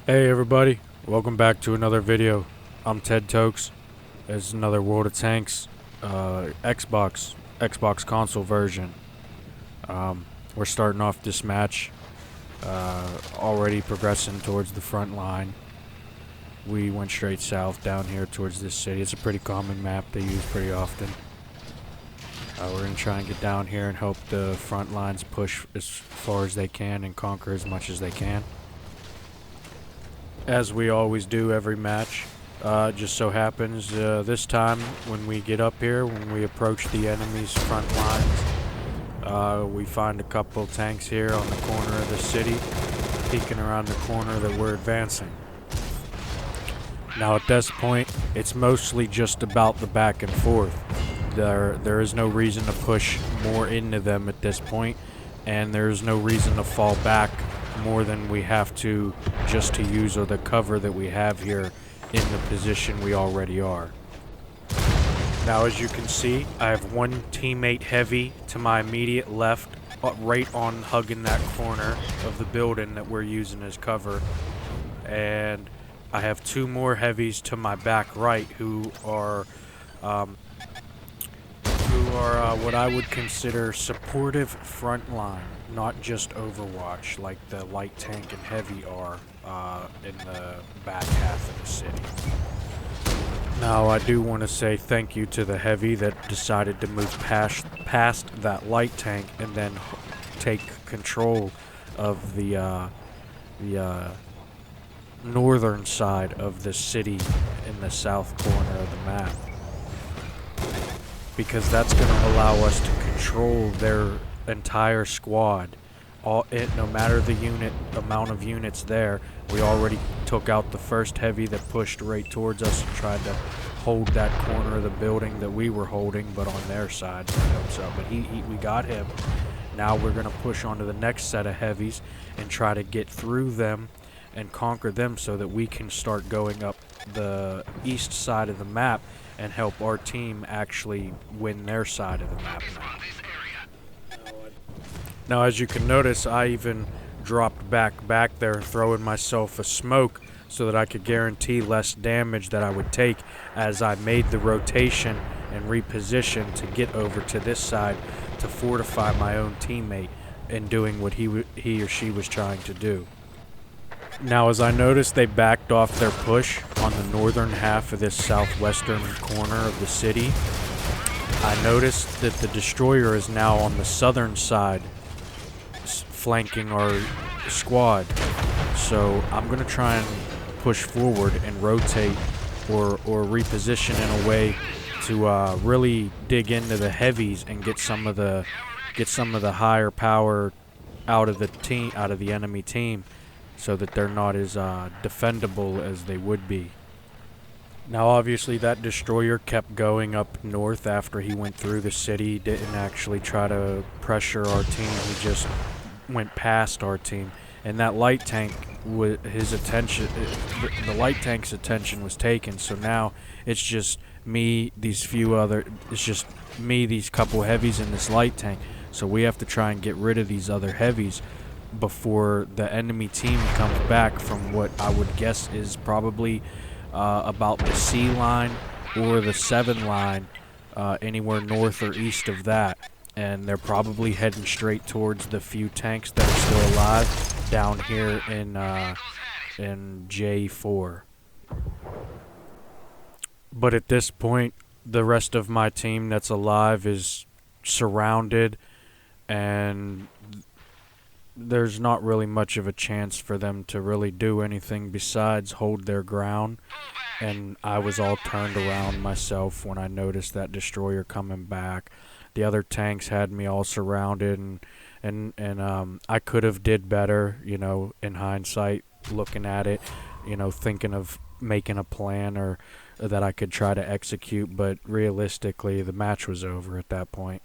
Hey everybody, welcome back to another video. I'm TedTokez. It's another World of Tanks Xbox console version. We're starting off this match, already progressing towards the front line. We went straight south down here towards this city. It's a pretty common map they use pretty often. We're going to try and get down here and help the front lines push as far as they can and conquer as much as they can. As we always do every match. Just so happens this time when we get up here, when we approach the enemy's front lines, we find a couple tanks here on the corner of the city, peeking around the corner that we're advancing. Now at this point, it's mostly just about the back and forth. There is no reason to push more into them at this point, and there's no reason to fall back more than we have to just to use the cover that we have here in the position we already are. Now as you can see, I have one teammate heavy to my immediate left, right on hugging that corner of the building that we're using as cover, and I have two more heavies to my back right who are what I would consider supportive front line, not just Overwatch like the light tank and heavy are in the back half of the city. Now I do want to say thank you to the heavy that decided to move past that light tank and then take control of the northern side of the city in the south corner of the map, because that's going to allow us to control their entire squad. No matter the amount of units there, we already took out the first heavy that pushed right towards us and tried to hold that corner of the building that we were holding, but on their side. But we got him. Now we're going to push on to the next set of heavies and try to get through them and conquer them so that we can start going up the east side of the map and help our team actually win their side of the map now. As you can notice, I even dropped back there, throwing myself a smoke so that I could guarantee less damage that I would take as I made the rotation and reposition to get over to this side to fortify my own teammate in doing what he or she was trying to do. Now, as I noticed, they backed off their push on the northern half of this southwestern corner of the city. I noticed that the destroyer is now on the southern side, flanking our squad. So I'm going to try and push forward and rotate or reposition in a way to really dig into the heavies and get some of the higher power out of the enemy team, so that they're not as defendable as they would be. Now obviously that destroyer kept going up north after he went through the city. He didn't actually try to pressure our team, he just went past our team. And that light tank, the light tank's attention was taken, so now it's just me, these couple heavies in this light tank. So we have to try and get rid of these other heavies before the enemy team comes back from what I would guess is probably about the C line or the 7 line, anywhere north or east of that. And they're probably heading straight towards the few tanks that are still alive down here in J4. But at this point, the rest of my team that's alive is surrounded, and there's not really much of a chance for them to really do anything besides hold their ground. And I was all turned around myself when I noticed that destroyer coming back. The other tanks had me all surrounded, and I could have did better, in hindsight, looking at it, thinking of making a plan or that I could try to execute, but realistically the match was over at that point.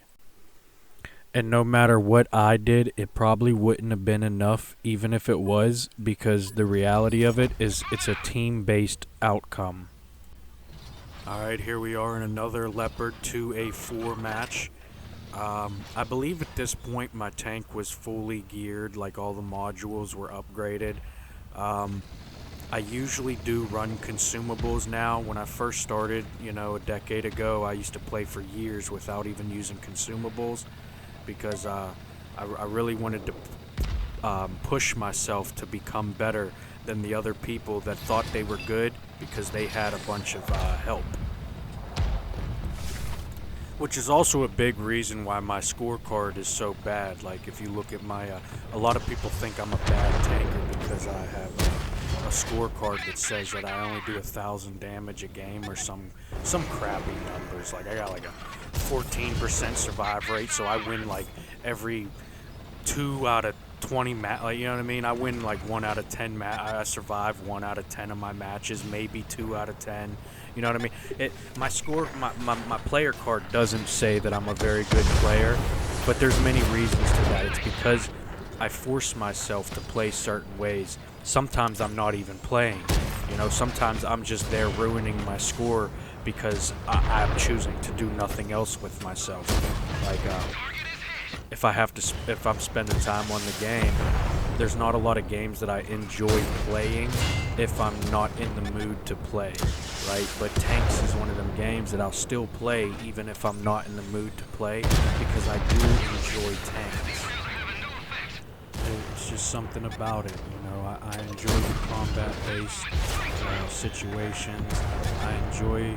And no matter what I did, it probably wouldn't have been enough, even if it was, because the reality of it is it's a team-based outcome. Alright, here we are in another Leopard 2A4 match. I believe at this point my tank was fully geared, like all the modules were upgraded. I usually do run consumables now. When I first started, a decade ago, I used to play for years without even using consumables because I really wanted to push myself to become better than the other people that thought they were good because they had a bunch of help. Which is also a big reason why my scorecard is so bad. Like, if you look at my, a lot of people think I'm a bad tanker because I have a scorecard that says that I only do 1,000 damage a game or some crappy numbers. Like, I got like a 14% survive rate, so I win like every 2 out of 20 like, you know what I mean? I win like 1 out of 10 I survive 1 out of 10 of my matches, maybe 2 out of 10. You know what I mean? My score, my player card doesn't say that I'm a very good player, but there's many reasons to that. It's because I force myself to play certain ways. Sometimes I'm not even playing. Sometimes I'm just there ruining my score because I'm choosing to do nothing else with myself. Like, if I'm spending time on the game, there's not a lot of games that I enjoy playing if I'm not in the mood to play, right? But Tanks is one of them games that I'll still play even if I'm not in the mood to play because I do enjoy Tanks. It's just something about it, I enjoy the combat-based situations. I enjoy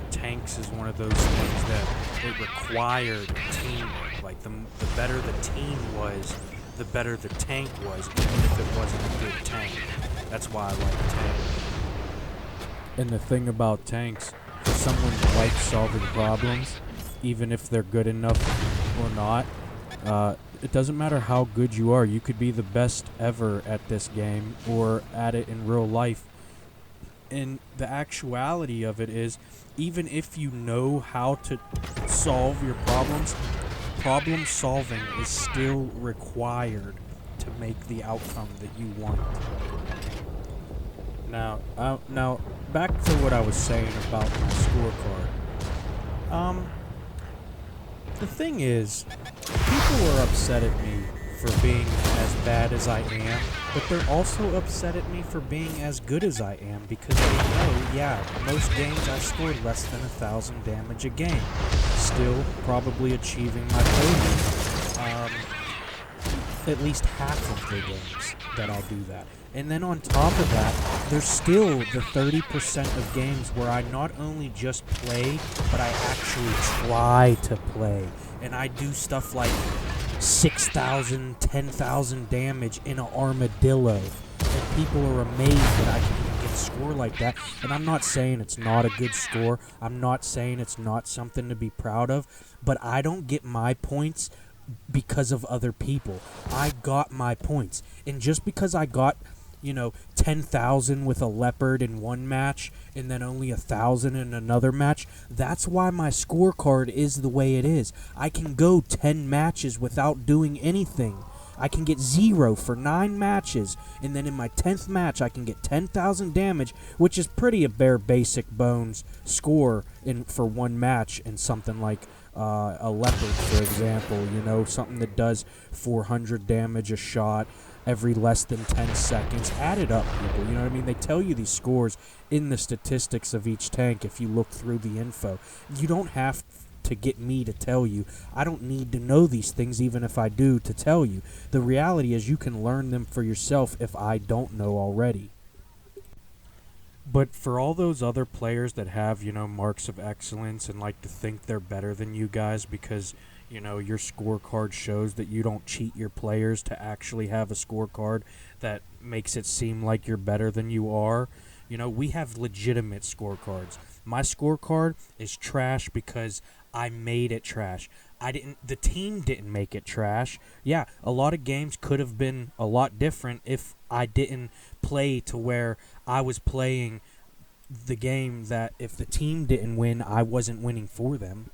Tanks is one of those things that it required teamwork. Like, the better the team was, the better the tank was, even if it wasn't a good tank. That's why I like Tank. And the thing about Tanks, for someone who likes solving problems, even if they're good enough or not, it doesn't matter how good you are. You could be the best ever at this game or at it in real life. And the actuality of it is, even if you know how to solve your problems, problem solving is still required to make the outcome that you want. Now, back to what I was saying about my scorecard. The thing is, people are upset at me for being as bad as I am, but they're also upset at me for being as good as I am because they know, most games I scored less than 1,000 damage a game, still probably achieving my podium. At least half of the games that I'll do that. And then on top of that, there's still the 30% of games where I not only just play, but I actually try to play. And I do stuff like 6,000, 10,000 damage in an armadillo. And people are amazed that I can even get a score like that. And I'm not saying it's not a good score. I'm not saying it's not something to be proud of. But I don't get my points because of other people. I got my points. And just because I got 10,000 with a leopard in one match and then only 1,000 in another match, that's why my scorecard is the way it is. I can go 10 matches without doing anything. I can get 0 for 9 matches, and then in my 10th match I can get 10,000 damage, which is pretty a bare basic bones score for one match in something like a leopard, for example, something that does 400 damage a shot every less than 10 seconds. Add it up, people, you know what I mean? They tell you these scores in the statistics of each tank if you look through the info. You don't have to get me to tell you. I don't need to know these things, even if I do, to tell you. The reality is you can learn them for yourself if I don't know already. But for all those other players that have, marks of excellence and like to think they're better than you guys because, your scorecard shows that you don't cheat your players to actually have a scorecard that makes it seem like you're better than you are, we have legitimate scorecards. My scorecard is trash because I made it trash. The team didn't make it trash. Yeah, a lot of games could have been a lot different if I didn't play to where I was playing the game that if the team didn't win, I wasn't winning for them.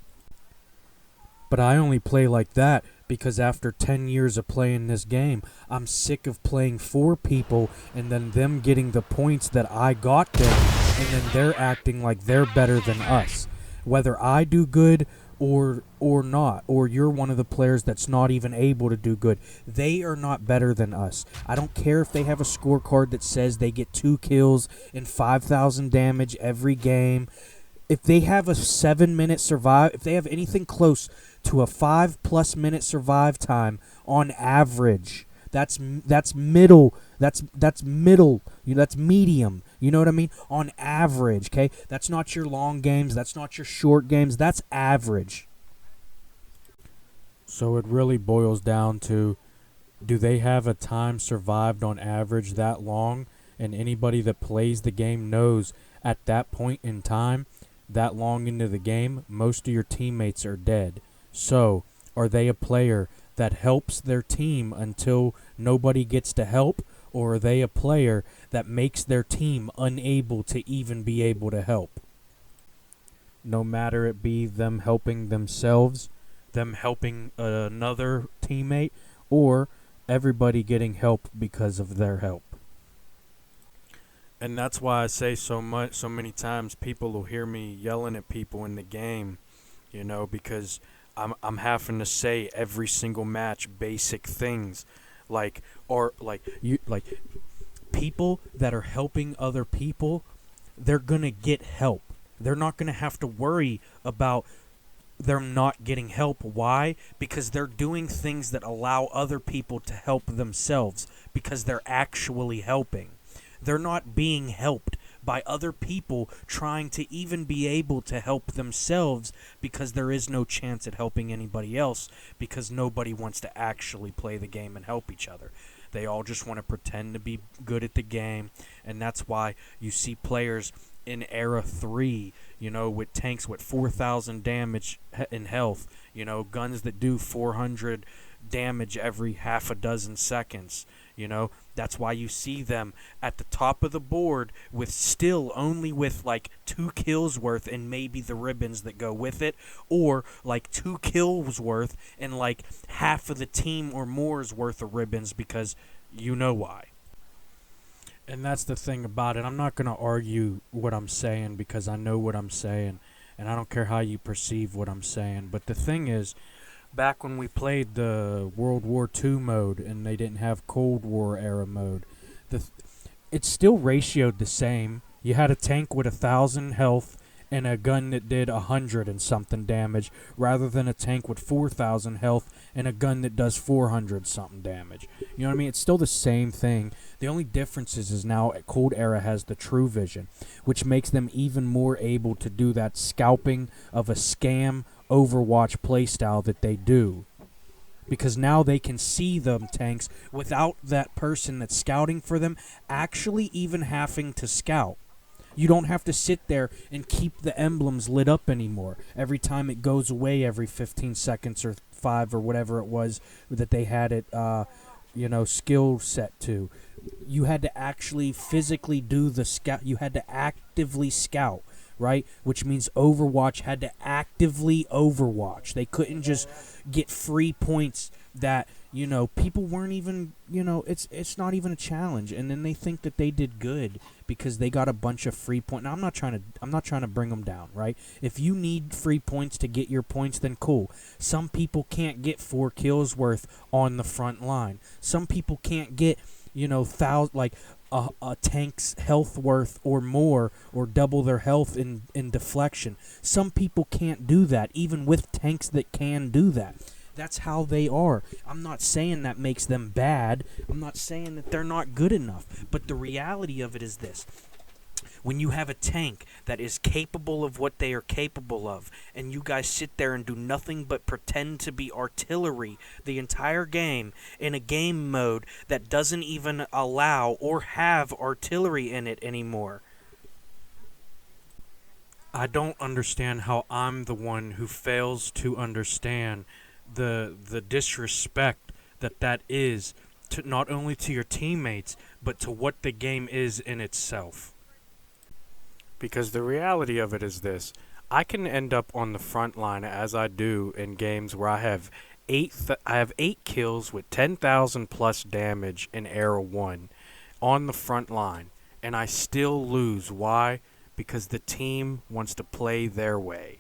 But I only play like that because after 10 years of playing this game, I'm sick of playing for people and then them getting the points that I got them and then they're acting like they're better than us. Whether I do good or not, or you're one of the players that's not even able to do good. They are not better than us. I don't care if they have a scorecard that says they get 2 kills and 5,000 damage every game. If they have a 7-minute survive, if they have anything close to a 5+ minute survive time on average, that's middle. That's middle. That's medium. You know what I mean? On average, okay? That's not your long games. That's not your short games. That's average. So it really boils down to, do they have a time survived on average that long? And anybody that plays the game knows at that point in time, that long into the game, most of your teammates are dead. So are they a player that helps their team until nobody gets to help? Or are they a player that makes their team unable to even be able to help? No matter it be them helping themselves, them helping another teammate, or everybody getting help because of their help. And that's why I say so many times people will hear me yelling at people in the game, because I'm having to say every single match basic things, people that are helping other people, they're gonna get help. They're not gonna have to worry about them not getting help. Why? Because they're doing things that allow other people to help themselves, because they're actually helping. They're not being helped by other people trying to even be able to help themselves, because there is no chance at helping anybody else, because nobody wants to actually play the game and help each other. They all just want to pretend to be good at the game, and that's why you see players in Era 3, with tanks with 4,000 damage in health, guns that do 400 damage every half a dozen seconds. That's why you see them at the top of the board with still only with like 2 kills worth and maybe the ribbons that go with it, or like 2 kills worth and like half of the team or more's worth of ribbons, because you know why. And that's the thing about it. I'm not going to argue what I'm saying, because I know what I'm saying, and I don't care how you perceive what I'm saying. But the thing is, back when we played the World War II mode and they didn't have Cold War era mode, it's still ratioed the same. You had a tank with 1,000 health and a gun that did 100 and something damage, rather than a tank with 4,000 health and a gun that does 400 something damage. You know what I mean? It's still the same thing. The only difference is now Cold Era has the True Vision, which makes them even more able to do that scalping of a scam Overwatch playstyle that they do. Because now they can see them tanks without that person that's scouting for them actually even having to scout. You don't have to sit there and keep the emblems lit up anymore. Every time it goes away every 15 seconds or 5 or whatever it was that they had it, skill set to. You had to actually physically do the scout. You had to actively scout, right? Which means Overwatch had to actively Overwatch. They couldn't just get free points that, people weren't even, it's not even a challenge. And then they think that they did good because they got a bunch of free points. Now, I'm not trying to bring them down, right? If you need free points to get your points, then cool. Some people can't get 4 kills worth on the front line. Some people can't get, a tank's health worth or more, or double their health in deflection. Some people can't do that, even with tanks that can do that. That's how they are. I'm not saying that makes them bad. I'm not saying that they're not good enough. But the reality of it is this. When you have a tank that is capable of what they are capable of, and you guys sit there and do nothing but pretend to be artillery the entire game in a game mode that doesn't even allow or have artillery in it anymore, I don't understand how I'm the one who fails to understand the disrespect that is to not only to your teammates, but to what the game is in itself. Because the reality of it is this: I can end up on the front line as I do in games where I have eight kills with 10,000 plus damage in Era 1 on the front line, and I still lose. Why? Because the team wants to play their way.